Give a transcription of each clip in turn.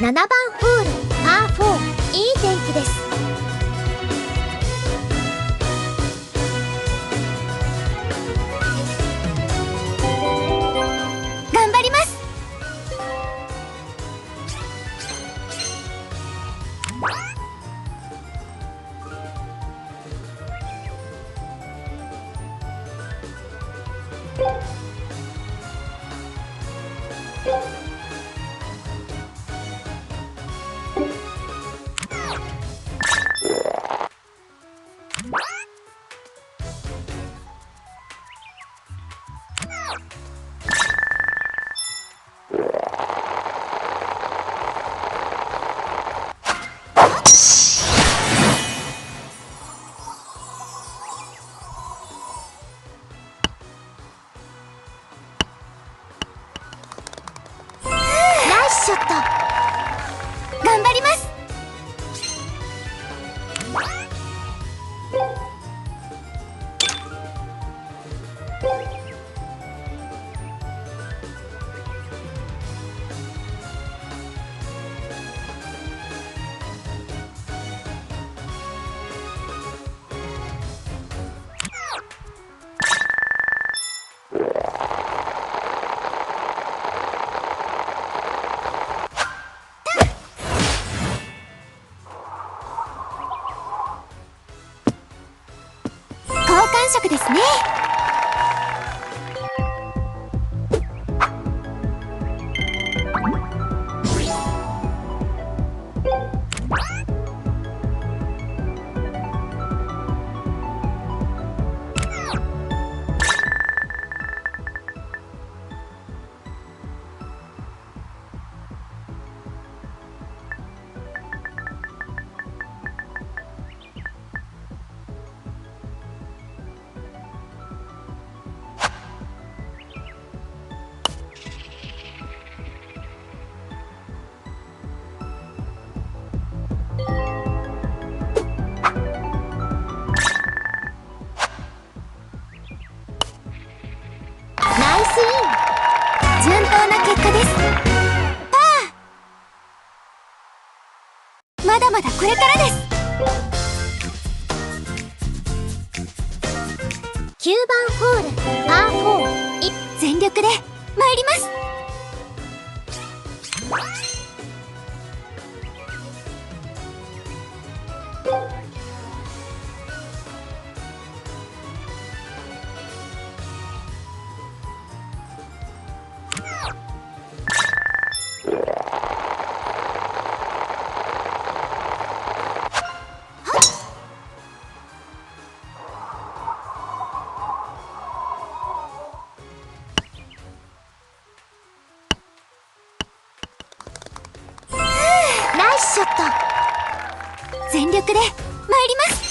7番ホールパー4、いい天気です。頑張ります。ナイスショット。頑張ります。好感触ですね。ナイスイン。順当な結果です。パー。まだまだこれからです。9番ホールパー4、全力で参ります。ナイスショット。全力で参ります。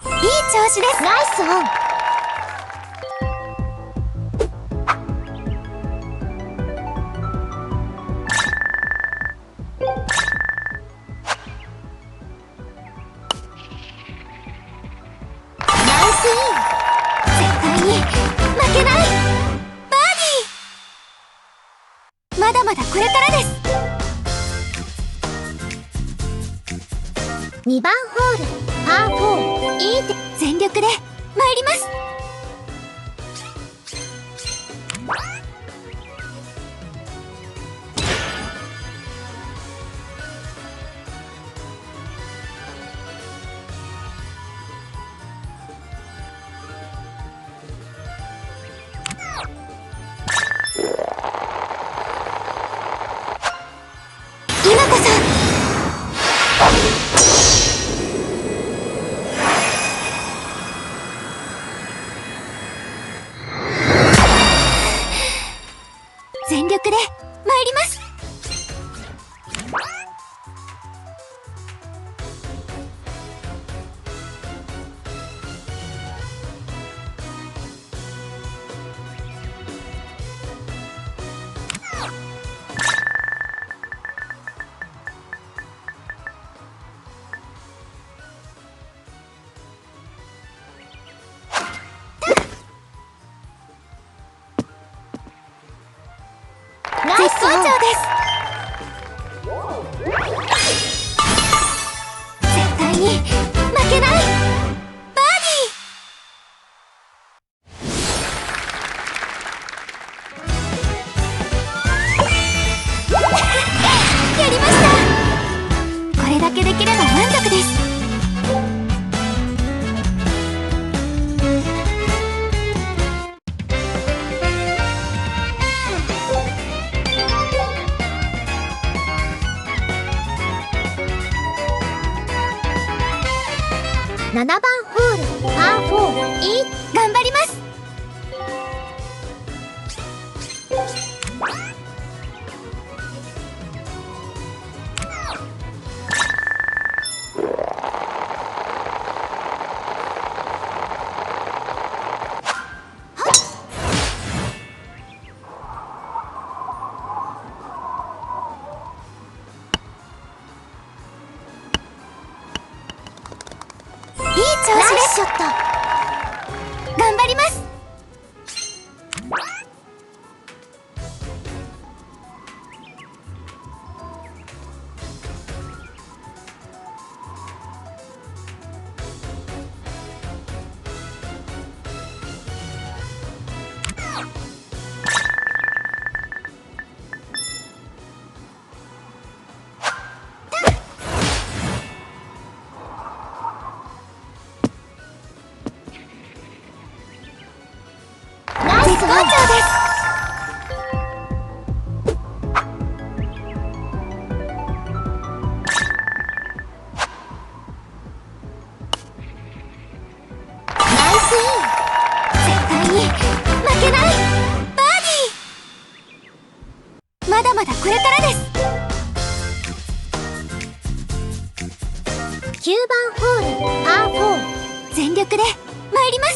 いい調子です。ナイスオン。ナイスイン。絶対に負けない。バーディー。まだまだこれからです。2番ホールパー4、いい手。全力で参ります。絶好調です。絶対に負けない。バーディーやりました。これだけできれば満足です。7番ホールパー4頑張ります。いい調子です。ショット頑張ります。絶好調です。ナイスイン。絶対に負けない。バーディーまだまだこれからです。9番ホールパー4全力で参ります。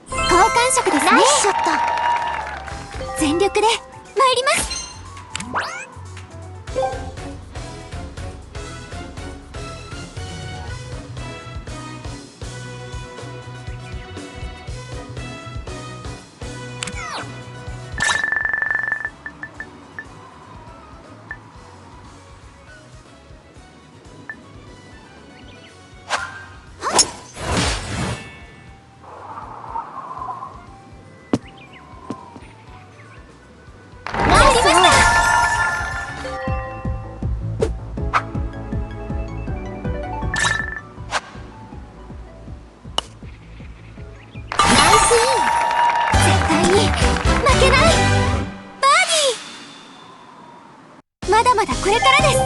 好感触ですね。ナイスショット全力で参ります。まだまだこれからです。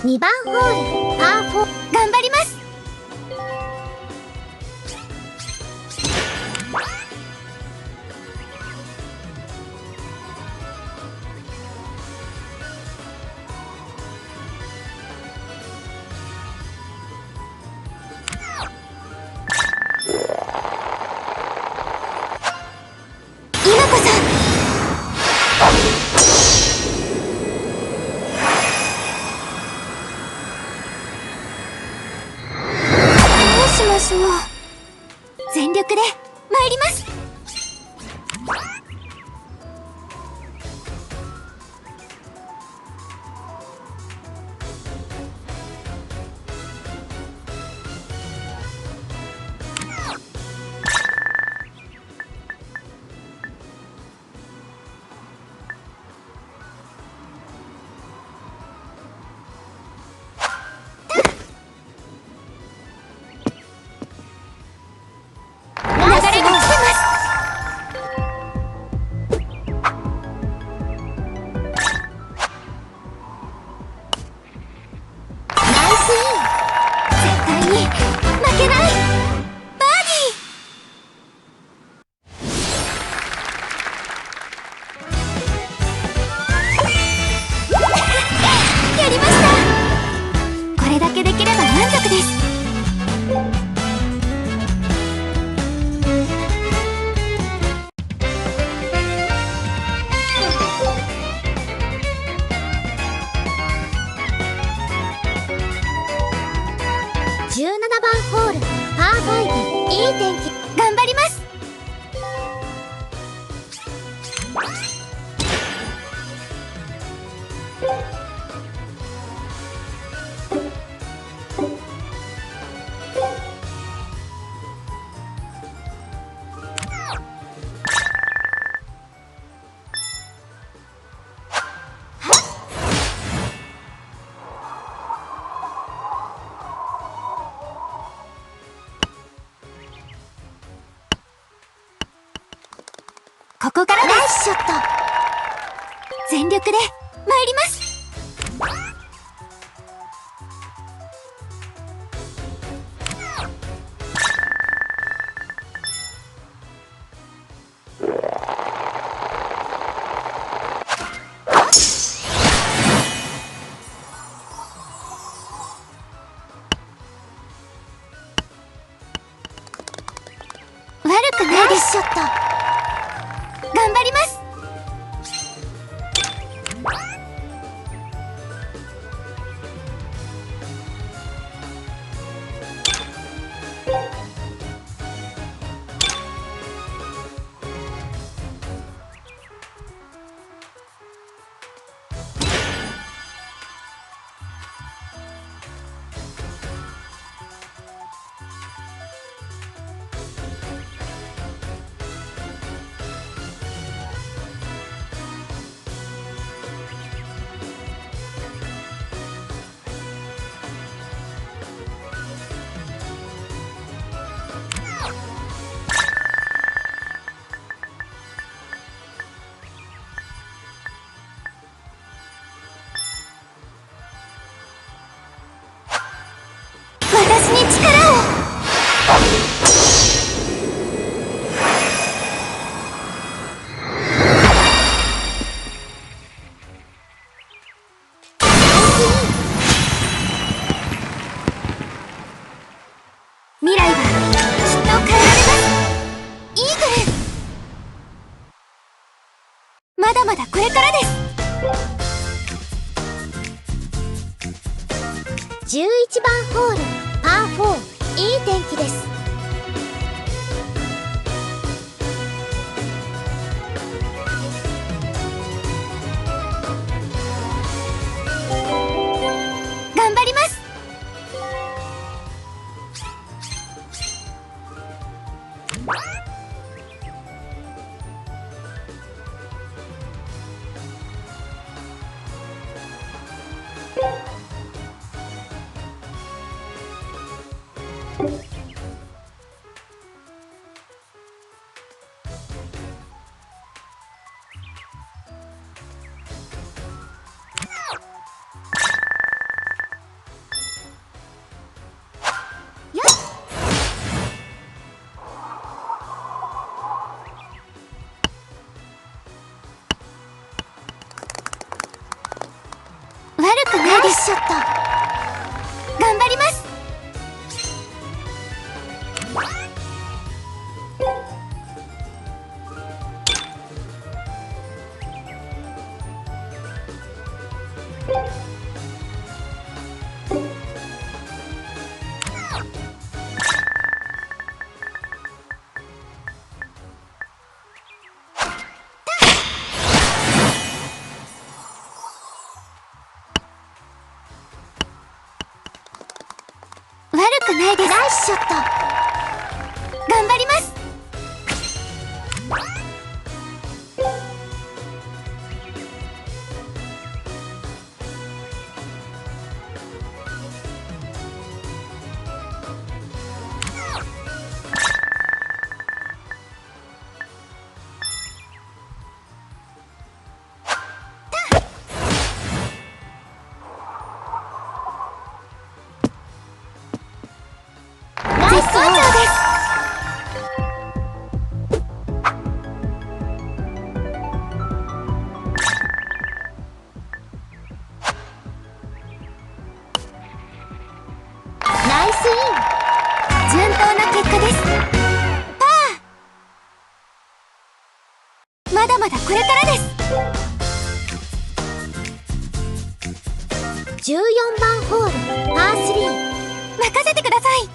2番ホールパー4頑張ります。今こそこからです。ナイスショット。全力で参ります。悪くないです。ショット。頑張ります。私に力を。未来はきっと変えられます。イーグル。まだまだこれからです。11番ホールパー4、いい天気です。頑張ります。悪くないです。ショット。頑張ります。悪くないです。ナイスショット。頑張ります。絶好調です。ナイスイン。順当な結果です。パー。まだまだこれからです。14番ホールパー3、任せてください。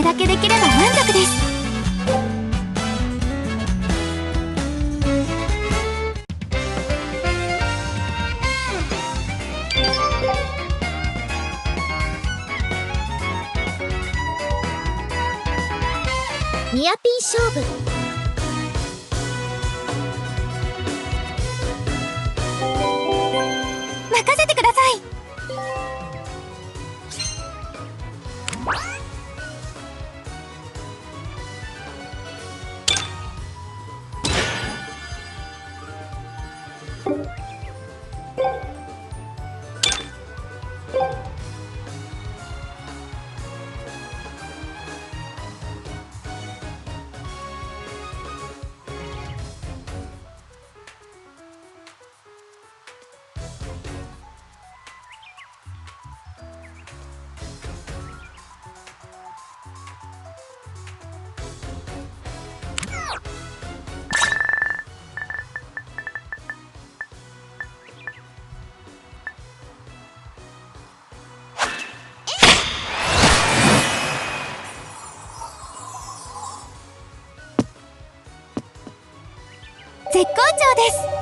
れだけできれば満足です。ニアピン勝負。任せてください。絶好調です。